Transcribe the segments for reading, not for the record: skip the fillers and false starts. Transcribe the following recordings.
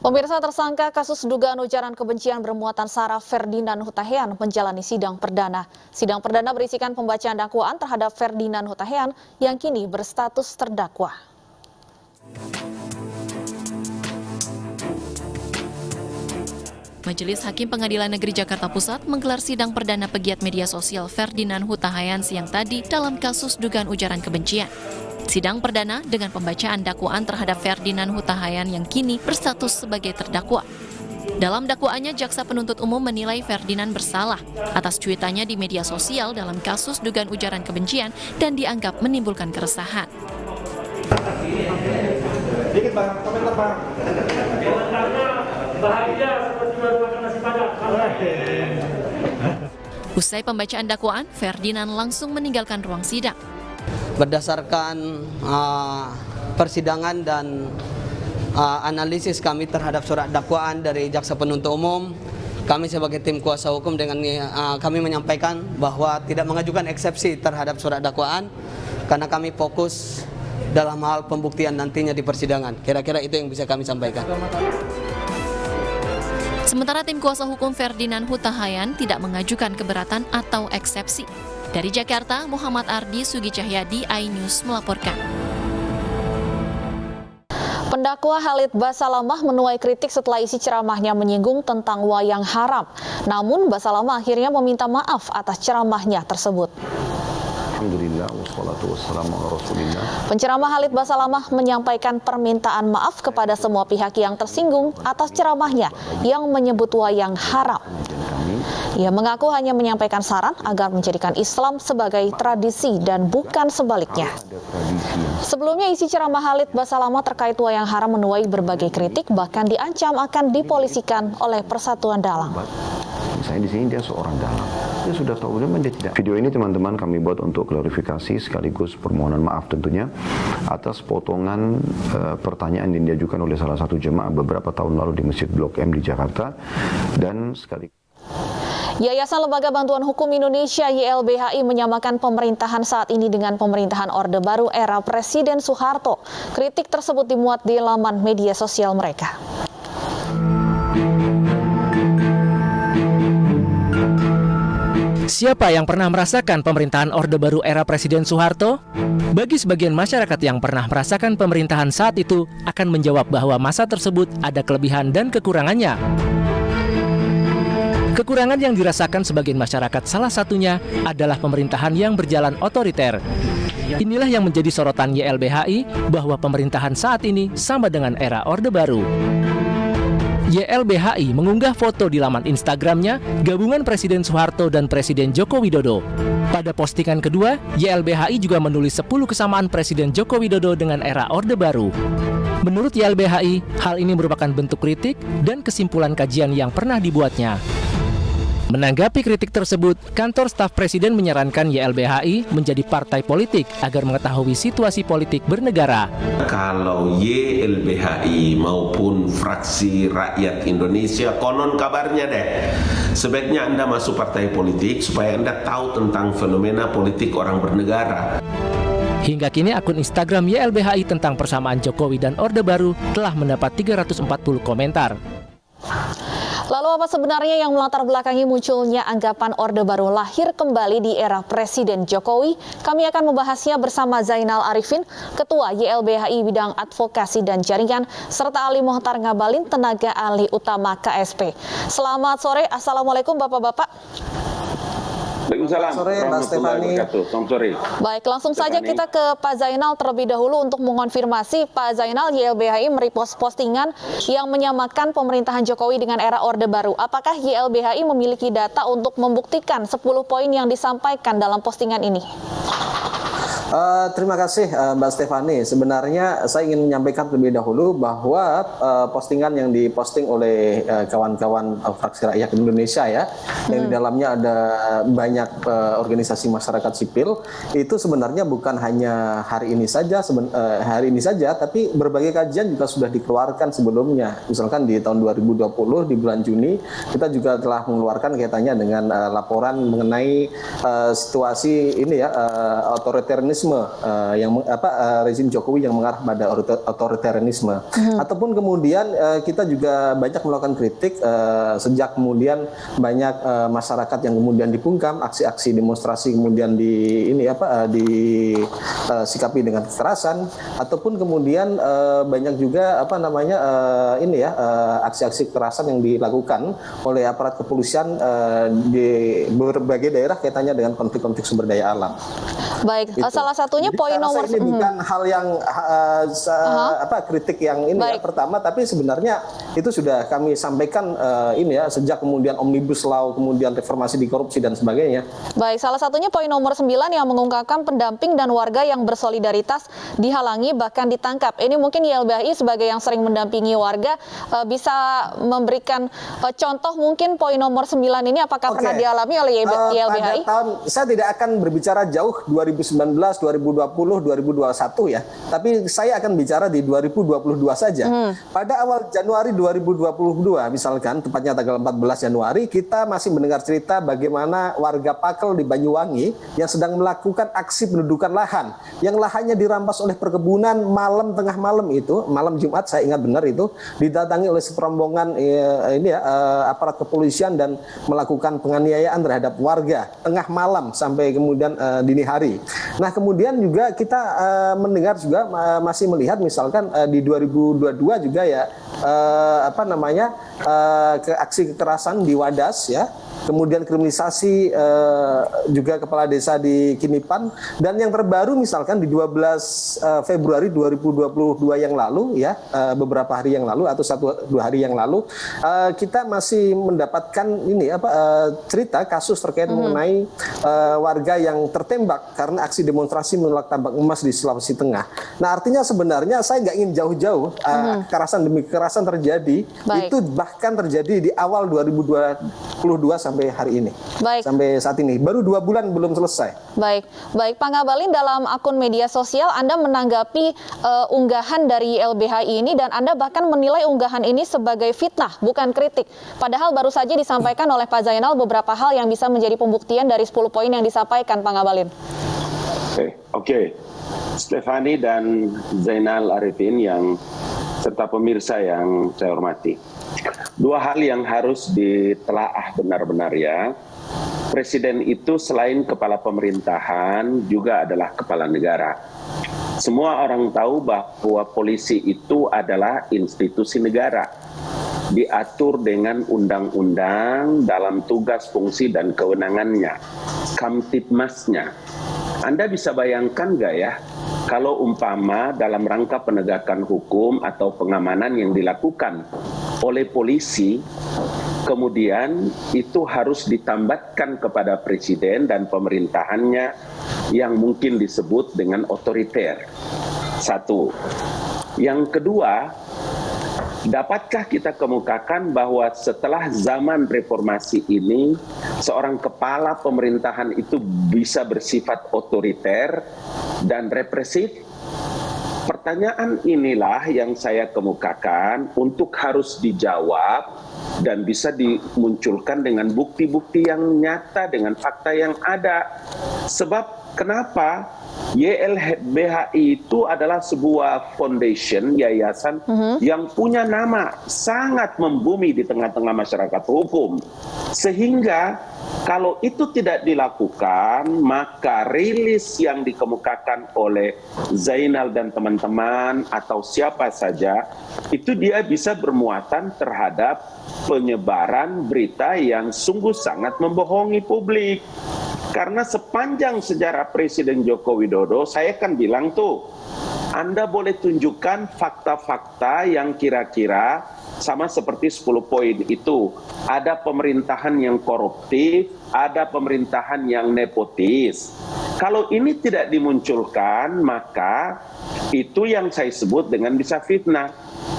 Pemirsa, tersangka kasus dugaan ujaran kebencian bermuatan sara Ferdinand Hutahian menjalani sidang perdana. Sidang perdana berisikan pembacaan dakwaan terhadap Ferdinand Hutahian yang kini berstatus terdakwa. Majelis Hakim Pengadilan Negeri Jakarta Pusat menggelar sidang perdana pegiat media sosial Ferdinand Hutahian siang tadi dalam kasus dugaan ujaran kebencian. Sidang perdana dengan pembacaan dakwaan terhadap Ferdinand Hutahian yang kini berstatus sebagai terdakwa. Dalam dakwaannya, jaksa penuntut umum menilai Ferdinand bersalah atas cuitannya di media sosial dalam kasus dugaan ujaran kebencian dan dianggap menimbulkan keresahan. Dikit Bang, komentar Bang. Bahagia seperti baru makan nasi padang. Usai pembacaan dakwaan, Ferdinand langsung meninggalkan ruang sidang. Berdasarkan persidangan dan analisis kami terhadap surat dakwaan dari jaksa penuntut umum, kami sebagai tim kuasa hukum dengan kami menyampaikan bahwa tidak mengajukan eksepsi terhadap surat dakwaan karena kami fokus dalam hal pembuktian nantinya di persidangan. Kira-kira itu yang bisa kami sampaikan. Sementara tim kuasa hukum Ferdinand Hutahian tidak mengajukan keberatan atau eksepsi. Dari Jakarta, Muhammad Ardi Sugi Cahyadi, iNews melaporkan. Pendakwa Khalid Basalamah menuai kritik setelah isi ceramahnya menyinggung tentang wayang haram. Namun Basalamah akhirnya meminta maaf atas ceramahnya tersebut. Alhamdulillah, wassalatu wassalamu ala rasulillah. Penceramah Khalid Basalamah menyampaikan permintaan maaf kepada semua pihak yang tersinggung atas ceramahnya yang menyebut wayang haram. Ia mengaku hanya menyampaikan saran agar menjadikan Islam sebagai tradisi dan bukan sebaliknya. Sebelumnya isi ceramah Khalid Basalamah terkait wayang haram menuai berbagai kritik, bahkan diancam akan dipolisikan oleh Persatuan Dalang. Misalnya di sini dia seorang dalang. Dia sudah tahu dia tidak. Video ini teman-teman kami buat untuk klarifikasi sekaligus permohonan maaf tentunya atas potongan pertanyaan yang diajukan oleh salah satu jemaah beberapa tahun lalu di Masjid Blok M di Jakarta dan sekaligus Yayasan Lembaga Bantuan Hukum Indonesia YLBHI menyamakan pemerintahan saat ini dengan pemerintahan Orde Baru era Presiden Soeharto. Kritik tersebut dimuat di laman media sosial mereka. Siapa yang pernah merasakan pemerintahan Orde Baru era Presiden Soeharto? Bagi sebagian masyarakat yang pernah merasakan pemerintahan saat itu akan menjawab bahwa masa tersebut ada kelebihan dan kekurangannya. Kekurangan yang dirasakan sebagian masyarakat salah satunya adalah pemerintahan yang berjalan otoriter. Inilah yang menjadi sorotan YLBHI bahwa pemerintahan saat ini sama dengan era Orde Baru. YLBHI mengunggah foto di laman Instagramnya gabungan Presiden Soeharto dan Presiden Joko Widodo. Pada postingan kedua, YLBHI juga menulis 10 kesamaan Presiden Joko Widodo dengan era Orde Baru. Menurut YLBHI, hal ini merupakan bentuk kritik dan kesimpulan kajian yang pernah dibuatnya. Menanggapi kritik tersebut, kantor staf Presiden menyarankan YLBHI menjadi partai politik agar mengetahui situasi politik bernegara. Kalau YLBHI maupun fraksi rakyat Indonesia, konon kabarnya deh, sebaiknya Anda masuk partai politik supaya Anda tahu tentang fenomena politik orang bernegara. Hingga kini akun Instagram YLBHI tentang persamaan Jokowi dan Orde Baru telah mendapat 340 komentar. Lalu apa sebenarnya yang melatar belakangi munculnya anggapan Orde Baru lahir kembali di era Presiden Jokowi? Kami akan membahasnya bersama Zainal Arifin, Ketua YLBHI Bidang Advokasi dan Jaringan, serta Ali Mohtar Ngabalin, Tenaga Ahli Utama KSP. Selamat sore, Assalamualaikum Bapak-Bapak. Waalaikumsalam. Sore, Mbak Stefani. Selamat sore. Baik, langsung saja kita ke Pak Zainal terlebih dahulu untuk mengonfirmasi. Pak Zainal, YLBHI merepost postingan yang menyamakan pemerintahan Jokowi dengan era Orde Baru. Apakah YLBHI memiliki data untuk membuktikan 10 poin yang disampaikan dalam postingan ini? Terima kasih Mbak Stefani. Sebenarnya saya ingin menyampaikan terlebih dahulu bahwa postingan yang diposting oleh kawan-kawan fraksi rakyat Indonesia ya, yang di dalamnya ada banyak organisasi masyarakat sipil, itu sebenarnya bukan hanya hari ini saja, tapi berbagai kajian juga sudah dikeluarkan sebelumnya. Misalkan di tahun 2020 di bulan Juni kita juga telah mengeluarkan kaitannya dengan laporan mengenai situasi ini ya, otoritarianisme otoritarianisme rezim Jokowi yang mengarah pada otoritarianisme. Ataupun kemudian kita juga banyak melakukan kritik sejak kemudian banyak masyarakat yang kemudian dibungkam, aksi-aksi demonstrasi kemudian disikapi dengan kekerasan, ataupun kemudian banyak juga aksi-aksi kekerasan yang dilakukan oleh aparat kepolisian di berbagai daerah kaitannya dengan konflik-konflik sumber daya alam. Baik, salah satunya Jadi, poin nomor ini bukan hal yang kritik yang ini ya, pertama, tapi sebenarnya itu sudah kami sampaikan sejak kemudian Omnibus Law, kemudian reformasi di korupsi dan sebagainya. Baik, salah satunya poin nomor 9 yang mengungkapkan pendamping dan warga yang bersolidaritas dihalangi bahkan ditangkap. Ini mungkin YLBHI sebagai yang sering mendampingi warga bisa memberikan contoh mungkin poin nomor 9 ini apakah pernah dialami oleh YLBHI? Saya tidak akan berbicara jauh 2019, 2020, 2021 ya. Tapi saya akan bicara di 2022 saja. Pada awal Januari 2022 misalkan, tepatnya tanggal 14 Januari, kita masih mendengar cerita bagaimana warga Pakel di Banyuwangi yang sedang melakukan aksi pendudukan lahan. Yang lahannya dirampas oleh perkebunan tengah malam itu, malam Jumat saya ingat benar itu, didatangi oleh serombongan aparat kepolisian dan melakukan penganiayaan terhadap warga tengah malam sampai kemudian dini hari. Nah, kemudian juga kita mendengar juga masih melihat misalkan di 2022 juga ya aksi kekerasan di Wadas ya. Kemudian kriminalisasi juga kepala desa di Kinipan, dan yang terbaru misalkan di 12 Februari 2022 yang lalu ya, beberapa hari yang lalu atau 1-2 hari yang lalu kita masih mendapatkan cerita kasus terkait mengenai warga yang tertembak karena aksi demonstrasi menolak tambang emas di Sulawesi Tengah. Nah, artinya sebenarnya saya nggak ingin jauh-jauh kekerasan demi kekerasan terjadi. Baik. Itu bahkan terjadi di awal 2022 sampai hari ini. Baik. Sampai saat ini baru 2 bulan belum selesai. Baik, Pak Ngabalin, dalam akun media sosial Anda menanggapi unggahan dari YLBHI ini dan Anda bahkan menilai unggahan ini sebagai fitnah, bukan kritik. Padahal baru saja disampaikan oleh Pak Zainal beberapa hal yang bisa menjadi pembuktian dari 10 poin yang disampaikan, Pak Ngabalin. Oke. Stefani dan Zainal Arifin serta pemirsa yang saya hormati. 2 hal yang harus ditelaah benar-benar ya. Presiden itu selain kepala pemerintahan juga adalah kepala negara. Semua orang tahu bahwa polisi itu adalah institusi negara. Diatur dengan undang-undang dalam tugas, fungsi, dan kewenangannya. Kamtibmasnya. Anda bisa bayangkan nggak ya, kalau umpama dalam rangka penegakan hukum atau pengamanan yang dilakukan oleh polisi, kemudian itu harus ditambatkan kepada presiden dan pemerintahannya yang mungkin disebut dengan otoriter. 1. Yang kedua, dapatkah kita kemukakan bahwa setelah zaman reformasi ini, seorang kepala pemerintahan itu bisa bersifat otoriter dan represif? Pertanyaan inilah yang saya kemukakan untuk harus dijawab dan bisa dimunculkan dengan bukti-bukti yang nyata, dengan fakta yang ada. Sebab kenapa? YLBHI itu adalah sebuah foundation, yayasan yang punya nama sangat membumi di tengah-tengah masyarakat hukum. Sehingga kalau itu tidak dilakukan, maka rilis yang dikemukakan oleh Zainal dan teman-teman atau siapa saja, itu dia bisa bermuatan terhadap penyebaran berita yang sungguh sangat membohongi publik. Karena sepanjang sejarah Presiden Joko Widodo, saya kan bilang tuh, Anda boleh tunjukkan fakta-fakta yang kira-kira sama seperti 10 poin itu. Ada pemerintahan yang koruptif, ada pemerintahan yang nepotis. Kalau ini tidak dimunculkan, maka itu yang saya sebut dengan bisa fitnah.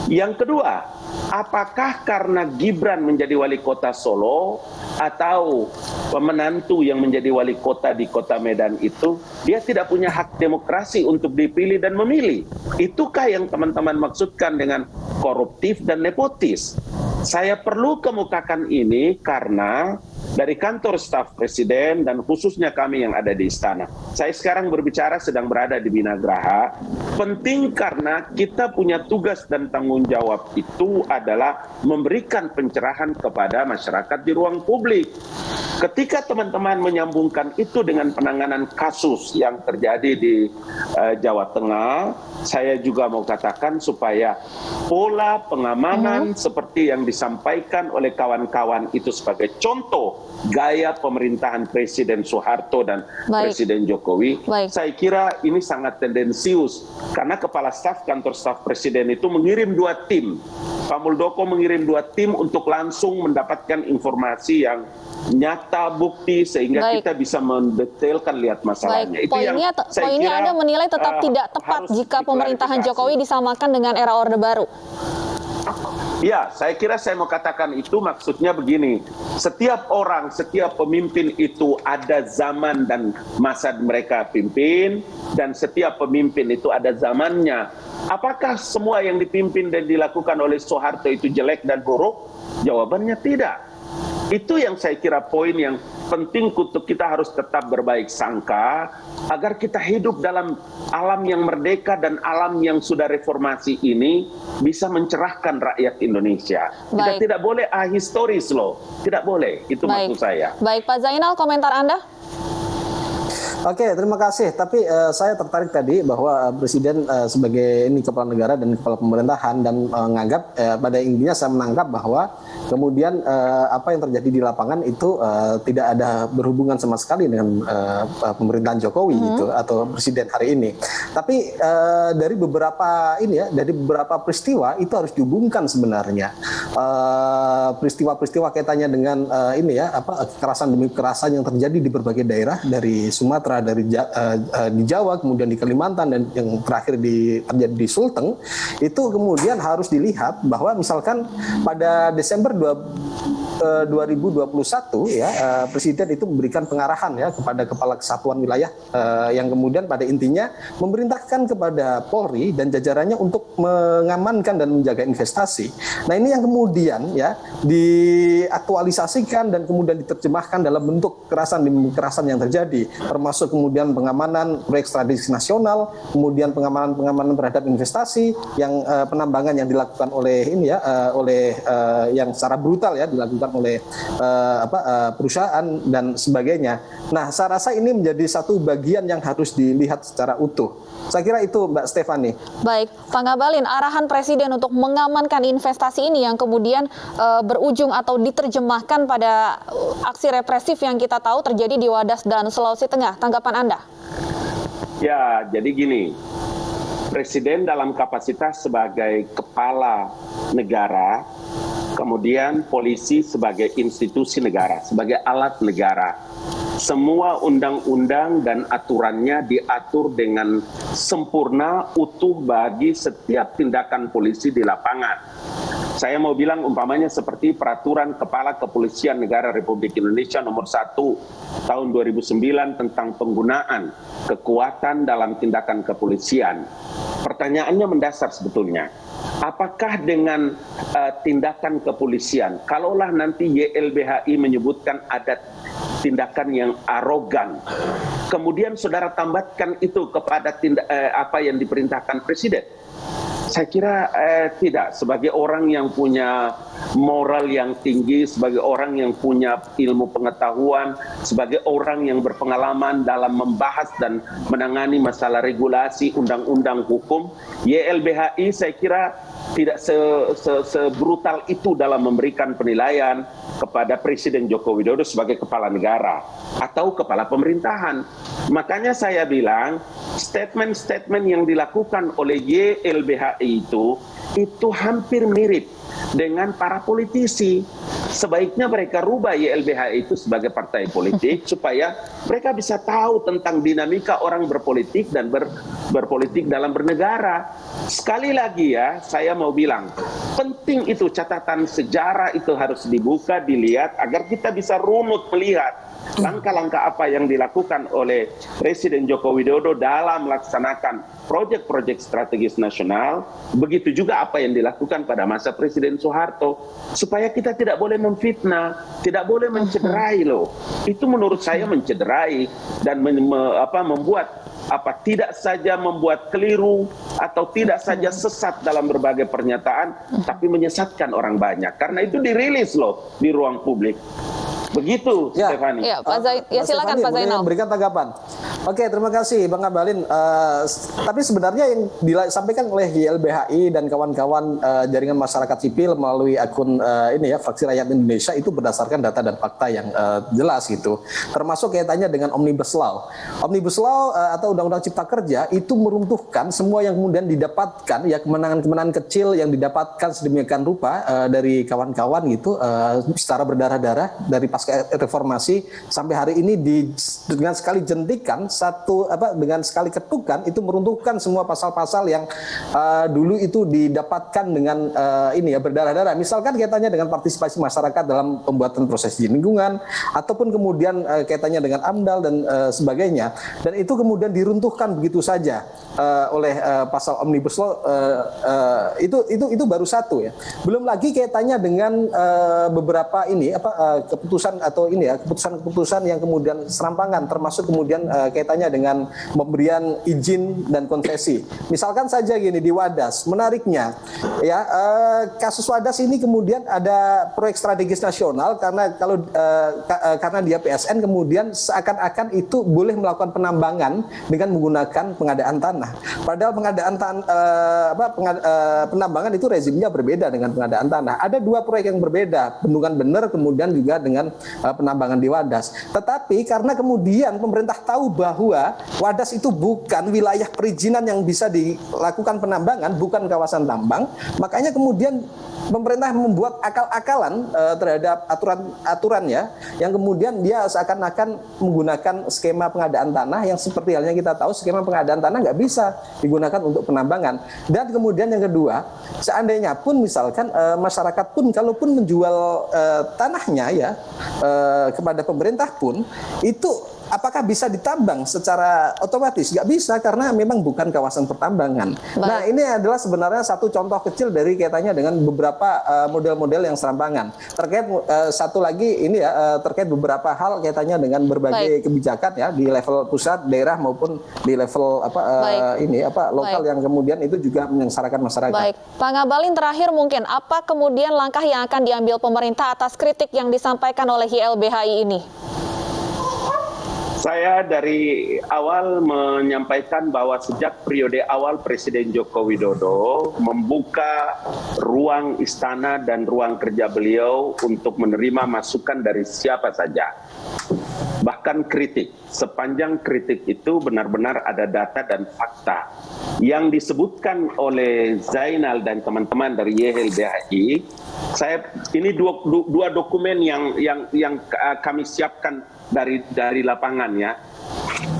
Yang kedua, apakah karena Gibran menjadi wali kota Solo atau pemenantu yang menjadi wali kota di kota Medan itu, dia tidak punya hak demokrasi untuk dipilih dan memilih? Itukah yang teman-teman maksudkan dengan koruptif dan nepotis? Saya perlu kemukakan ini karena dari kantor staf presiden dan khususnya kami yang ada di istana. Saya sekarang berbicara sedang berada di Binagraha. Penting karena kita punya tugas dan tanggung jawab itu adalah memberikan pencerahan kepada masyarakat di ruang publik. Ketika teman-teman menyambungkan itu dengan penanganan kasus yang terjadi di Jawa Tengah, saya juga mau katakan supaya pola pengamanan seperti yang disampaikan oleh kawan-kawan itu sebagai contoh gaya pemerintahan Presiden Soeharto dan Presiden Jokowi, saya kira ini sangat tendensius karena Kepala Staf Kantor Staf Presiden itu mengirim 2 tim. Pak Muldoko mengirim 2 tim untuk langsung mendapatkan informasi yang nyata, bukti, sehingga kita bisa mendetailkan lihat masalahnya. Itu poinnya, yang saya poinnya kira Anda menilai tetap tidak tepat jika pemerintahan Jokowi disamakan dengan era Orde Baru. Ya, saya kira saya mau katakan itu maksudnya begini. Setiap orang, setiap pemimpin itu ada zaman dan masa mereka pimpin, dan setiap pemimpin itu ada zamannya. Apakah semua yang dipimpin dan dilakukan oleh Soeharto itu jelek dan buruk? Jawabannya tidak. Itu yang saya kira poin yang penting untuk kita harus tetap berbaik sangka agar kita hidup dalam alam yang merdeka dan alam yang sudah reformasi ini bisa mencerahkan rakyat Indonesia. Kita tidak boleh ahistoris loh, tidak boleh, itu maksud saya. Baik, Pak Zainal, komentar Anda? Oke, terima kasih. Tapi saya tertarik tadi bahwa Presiden sebagai ini kepala negara dan kepala pemerintahan dan menganggap pada intinya saya menangkap bahwa kemudian apa yang terjadi di lapangan itu tidak ada berhubungan sama sekali dengan pemerintahan Jokowi gitu atau Presiden hari ini. Tapi dari beberapa ini ya, dari beberapa peristiwa itu harus dihubungkan sebenarnya. Peristiwa-peristiwa kaitannya dengan ini ya, apa kekerasan demi kekerasan yang terjadi di berbagai daerah dari Sumatera, dari di Jawa, kemudian di Kalimantan, dan yang terakhir terjadi di Sulteng, itu kemudian harus dilihat bahwa misalkan pada Desember 2021 ya Presiden itu memberikan pengarahan ya kepada Kepala Kesatuan Wilayah yang kemudian pada intinya memerintahkan kepada Polri dan jajarannya untuk mengamankan dan menjaga investasi. Nah ini yang kemudian ya diaktualisasikan dan kemudian diterjemahkan dalam bentuk kekerasan yang terjadi, termasuk kemudian pengamanan proyek strategis nasional, kemudian pengamanan terhadap investasi yang penambangan yang dilakukan oleh ini ya yang secara brutal ya dilakukan oleh perusahaan dan sebagainya. Nah, saya rasa ini menjadi satu bagian yang harus dilihat secara utuh. Saya kira itu, Mbak Stefani. Baik, Pak Ngabalin, arahan Presiden untuk mengamankan investasi ini yang kemudian berujung atau diterjemahkan pada aksi represif yang kita tahu terjadi di Wadas dan Sulawesi Tengah. Tanggapan Anda? Ya, jadi gini. Presiden dalam kapasitas sebagai kepala negara, kemudian polisi sebagai institusi negara, sebagai alat negara. Semua undang-undang dan aturannya diatur dengan sempurna, utuh bagi setiap tindakan polisi di lapangan. Saya mau bilang umpamanya seperti peraturan Kepala Kepolisian Negara Republik Indonesia nomor 1 tahun 2009 tentang penggunaan kekuatan dalam tindakan kepolisian. Pertanyaannya mendasar sebetulnya. Apakah dengan tindakan kepolisian, kalaulah nanti YLBHI menyebutkan ada tindakan yang arogan, kemudian saudara tambahkan itu kepada apa yang diperintahkan Presiden? Saya kira tidak. Sebagai orang yang punya moral yang tinggi, sebagai orang yang punya ilmu pengetahuan, sebagai orang yang berpengalaman dalam membahas dan menangani masalah regulasi undang-undang hukum, YLBHI saya kira tidak sebrutal itu dalam memberikan penilaian kepada Presiden Joko Widodo sebagai kepala negara atau kepala pemerintahan. Makanya saya bilang statement-statement yang dilakukan oleh YLBHI itu hampir mirip dengan para politisi. Sebaiknya mereka rubah YLBHI itu sebagai partai politik supaya mereka bisa tahu tentang dinamika orang berpolitik dan berpolitik dalam bernegara. Sekali lagi ya, saya mau bilang, penting itu catatan sejarah itu harus dibuka, dilihat agar kita bisa runut melihat langkah-langkah apa yang dilakukan oleh Presiden Joko Widodo dalam melaksanakan proyek-proyek strategis nasional, begitu juga apa yang dilakukan pada masa Presiden Soeharto, supaya kita tidak boleh memfitnah, tidak boleh mencederai loh. Itu menurut saya mencederai dan membuat tidak saja membuat keliru atau tidak saja sesat dalam berbagai pernyataan, tapi menyesatkan orang banyak. Karena itu dirilis loh di ruang publik. Begitu, Ya. Stefani. Ya, Pak silakan Pak Zainal. Berikan tanggapan. Oke, terima kasih Bang Abalin. Tapi sebenarnya yang disampaikan oleh YLBHI dan kawan-kawan jaringan masyarakat sipil melalui akun Fraksi Rakyat Indonesia itu berdasarkan data dan fakta yang jelas gitu. Termasuk kaitannya dengan Omnibus Law. Omnibus Law atau Undang-Undang Cipta Kerja itu meruntuhkan semua yang kemudian didapatkan, ya kemenangan-kemenangan kecil yang didapatkan sedemikian rupa dari kawan-kawan gitu secara berdarah-darah dari pasca reformasi sampai hari ini dengan sekali jentikan dengan sekali ketukan itu meruntuhkan semua pasal-pasal yang dulu itu didapatkan dengan berdarah-darah. Misalkan kaitannya dengan partisipasi masyarakat dalam pembuatan proses izin lingkungan ataupun kemudian kaitannya dengan AMDAL dan sebagainya. Dan itu kemudian diruntuhkan begitu saja oleh pasal Omnibus Law itu baru satu ya. Belum lagi kaitannya dengan beberapa keputusan keputusan-keputusan yang kemudian serampangan, termasuk kemudian kaitannya dengan pemberian izin dan konsesi. Misalkan saja gini di Wadas, menariknya ya kasus Wadas ini kemudian ada proyek strategis nasional karena dia PSN kemudian seakan-akan itu boleh melakukan penambangan dengan menggunakan pengadaan tanah. Padahal penambangan itu rezimnya berbeda dengan pengadaan tanah. Ada dua proyek yang berbeda, Bendungan Bener kemudian juga dengan penambangan di Wadas. Tetapi karena kemudian pemerintah tahu bahwa Wadas itu bukan wilayah perizinan yang bisa dilakukan penambangan, bukan kawasan tambang, makanya kemudian pemerintah membuat akal-akalan terhadap aturan ya, yang kemudian dia seakan-akan menggunakan skema pengadaan tanah yang seperti halnya kita tahu skema pengadaan tanah nggak bisa digunakan untuk penambangan. Dan kemudian yang kedua, seandainya pun misalkan masyarakat pun kalaupun menjual tanahnya ya kepada pemerintah pun itu apakah bisa ditambang secara otomatis? Nggak bisa karena memang bukan kawasan pertambangan. Baik. Nah ini adalah sebenarnya satu contoh kecil dari kaitannya dengan beberapa model-model yang serampangan. Terkait satu lagi ini ya terkait beberapa hal kaitannya dengan berbagai kebijakan ya di level pusat, daerah maupun di level lokal yang kemudian itu juga menyengsarakan masyarakat. Baik, Pak Ngabalin terakhir mungkin apa kemudian langkah yang akan diambil pemerintah atas kritik yang disampaikan oleh YLBHI ini? Saya dari awal menyampaikan bahwa sejak periode awal Presiden Joko Widodo membuka ruang istana dan ruang kerja beliau untuk menerima masukan dari siapa saja. Bahkan kritik. Sepanjang kritik itu benar-benar ada data dan fakta. Yang disebutkan oleh Zainal dan teman-teman dari YLBHI, ini dua dokumen yang kami siapkan dari lapangan ya.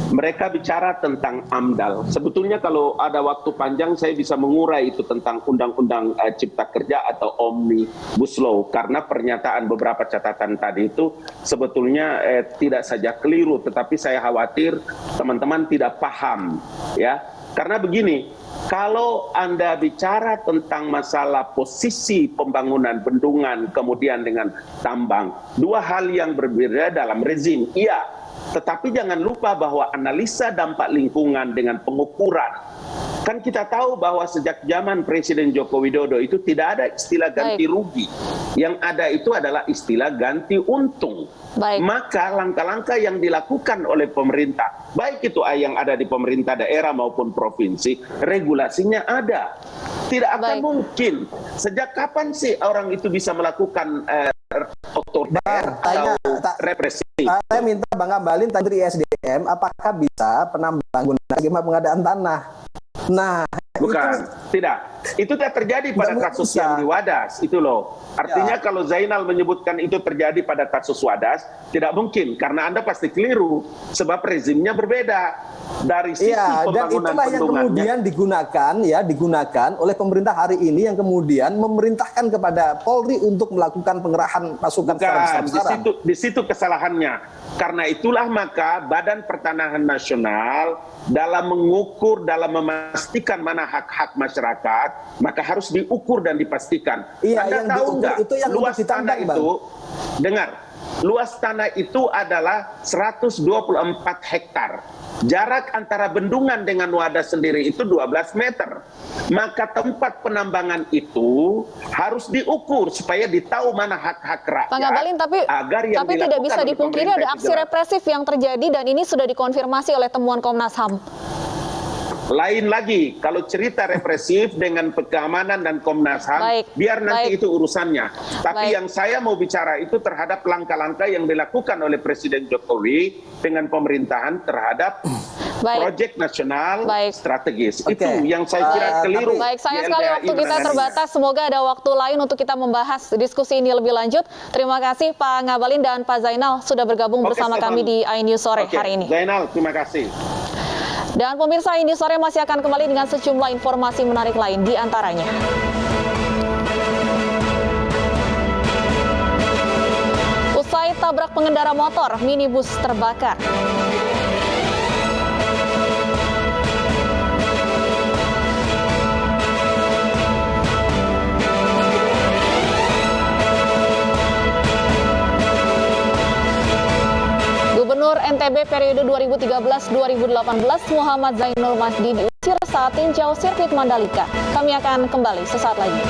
Mereka bicara tentang AMDAL. Sebetulnya kalau ada waktu panjang saya bisa mengurai itu tentang Undang-Undang Cipta Kerja atau Omnibus Law, karena pernyataan beberapa catatan tadi itu sebetulnya tidak saja keliru, tetapi saya khawatir teman-teman tidak paham ya. Karena begini, kalau Anda bicara tentang masalah posisi pembangunan bendungan kemudian dengan tambang, dua hal yang berbeda dalam rezim, iya. Tetapi jangan lupa bahwa analisa dampak lingkungan dengan pengukuran. Kan kita tahu bahwa sejak zaman Presiden Joko Widodo itu tidak ada istilah ganti rugi. Yang ada itu adalah istilah ganti untung. Baik. Maka langkah-langkah yang dilakukan oleh pemerintah, baik itu yang ada di pemerintah daerah maupun provinsi, regulasinya ada. Tidak akan mungkin. Sejak kapan sih orang itu bisa melakukan otoriter atau represi? Saya minta Bang Ngabalin tadi dari SDM, apakah bisa penambangan guna skema pengadaan tanah? Nah, Bukan. Tidak. Itu tidak terjadi pada kasus yang di Wadas, itu loh. Artinya kalau Zainal menyebutkan itu terjadi pada kasus Wadas, tidak mungkin karena Anda pasti keliru sebab rezimnya berbeda dari sisi dan pembangunan itulah yang kemudian digunakan oleh pemerintah hari ini yang kemudian memerintahkan kepada Polri untuk melakukan pengerahan pasukan secara besar-besaran. Di situ kesalahannya. Karena itulah maka Badan Pertanahan Nasional dalam mengukur, dalam memastikan mana hak-hak masyarakat, maka harus diukur dan dipastikan. Anda tahu nggak, luas tanah itu, dengar, luas tanah itu adalah 124 hektar. Jarak antara bendungan dengan Wadas sendiri itu 12 meter. Maka tempat penambangan itu harus diukur supaya ditahu mana hak-hak rakyat. Pak Ngabalin, tapi tidak bisa dipungkiri ada aksi represif yang terjadi dan ini sudah dikonfirmasi oleh temuan Komnas HAM. Lain lagi, kalau cerita represif dengan keamanan dan Komnas HAM, biar nanti itu urusannya. Tapi yang saya mau bicara itu terhadap langkah-langkah yang dilakukan oleh Presiden Jokowi dengan pemerintahan terhadap proyek nasional strategis. Itu yang saya kira keliru. Baik, sayang sekali waktu kita terbatas. Semoga ada waktu lain untuk kita membahas diskusi ini lebih lanjut. Terima kasih Pak Ngabalin dan Pak Zainal sudah bergabung bersama kami di iNews Sore hari ini. Zainal, terima kasih. Dan pemirsa, ini sore masih akan kembali dengan sejumlah informasi menarik lain di antaranya. Usai tabrak pengendara motor, minibus terbakar. Gubernur NTB periode 2013-2018 Muhammad Zainul Masdi diusir saat tinjau sirkuit Mandalika. Kami akan kembali sesaat lagi.